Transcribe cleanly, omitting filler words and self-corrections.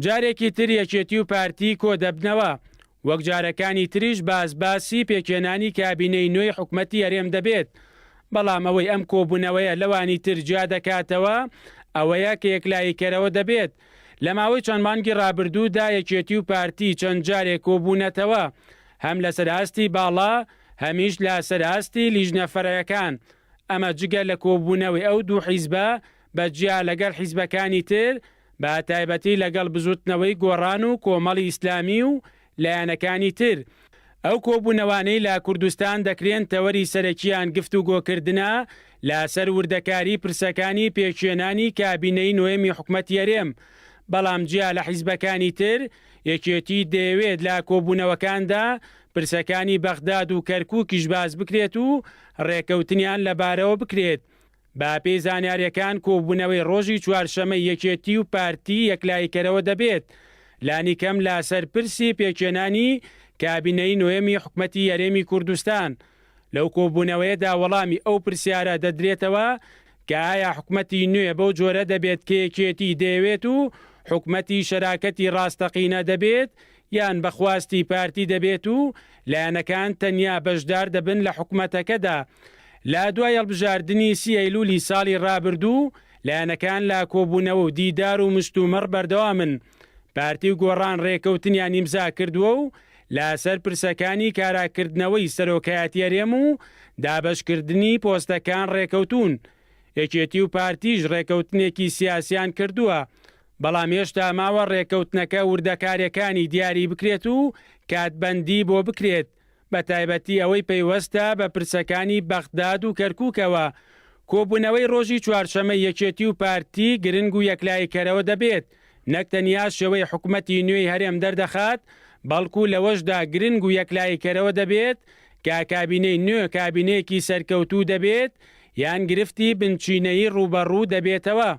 جارێکی تر یەکێتی و پارتی کۆ دەبنەوە. وەک جارەکانی تریش باسی پێکێنانی کابینەی نوێی حکومەتی هەرێم دەبێت. بەڵام ئەوەی ئەم کۆبوونەوەیە لەوانی تر جیا دەکاتەوە ئەوەیە کە یەکلاییکەرەوە دەبێت. لە ماوەی چەند مانگی ڕابردوودا یەکێتی و پارتی چەند جارێک کۆبوونەتەوە، هەم لە سەرهاستی باڵا هەمیش لە سەرهاستی لیژنەفەرەکان. ئەمە جگە لە کۆبوونەوەی ئەو دوو حیزبە بەجیا لەگەڵ حیزبەکانی تر بە تایبەتی لەگەڵ بزوتنەوەی گۆڕان و کۆمەڵی ئیسلامی و لایەنەکانی تر. ئەو کۆبوونەوانەی لە کوردستان دەکرێن تەوەری سەرەکیان گفتوگۆکردنە لەسەر وردەکاری پرسەکانی پێکێنانی کابینەی نوێمی حکومەتی هەرێم. بەڵام جیا لە حیزبەکانی تر یەکێتی دەیەوێت لە کۆبوونەوەکاندا پرسەکانی بەغداد و کەرکووکیش باز بکرێت و ڕێکەوتنیان لەبارەوە بکرێت. با پێی زانیاریەکان کۆبوونەوەی ڕۆژی چوارشەمە یەکێتی و پارتی یەکلاییکەرەوە دەبێت، لانیکەم لە سەرپرسی پێکێنانی کابینەی نوێمی حکومەتی هەرێمی کوردستان. لەو کۆبوونەوەیەدا وەڵامی ئەو پرسیارە دەدرێتەوە کە ئایا حکومەتی نوێ بەو جۆرە دەبێت کە یەکێتی دەیەوێت و حکومەتی شەراکەتی ڕاستەقینە دەبێت یان بەخواستی پارتی دەبێت و لایەنەکان تەنیا بەشدار دەبن لە حکومەتەکەدا. لە دوای هەڵبژاردننی 30 ئەیلولی ساڵی ڕابردوو لایەنەکان لە کۆبوونەوە و دیدار و مشتومەڕ بەردەوامن. پارتی و گۆڕان ڕێکەوتنیان ئیمزا کردووە و لەسەر پرسەکانی کاراکردنەوەی سەرۆکایەتی هەرێم و دابەشکردنی پۆستەکان ڕێکەوتون. یەکێتی و پارتیش ڕێکەوتنێکی سیاسیان کردووە، بەڵام هێشتا ماوە ڕێکەوتنەکە وردەکاریەکانی دیاری بکرێت و کاتبەندی بۆ بکرێت، بە تایبەتی ئەوەی پەیوەستە بە پرسەکانی بەغداد و کەرکووکەوە. کۆبوونەوەی ڕۆژی چوارشەمە یەکێتی و پارتی گرنگ و یەکلاییکەرەوە دەبێت، نەک تەنیا شێوەی حکومەتی نوێی هەرێم دەردەخات، بەڵکو لەوەشدا گرنگ و یەکلاییکەرەوە دەبێت کە کابینەی نوێ کابینەیەکی سەرکەوتوو دەبێت یان گرفتی بنچینەی ڕوبەڕوو دەبێتەوە.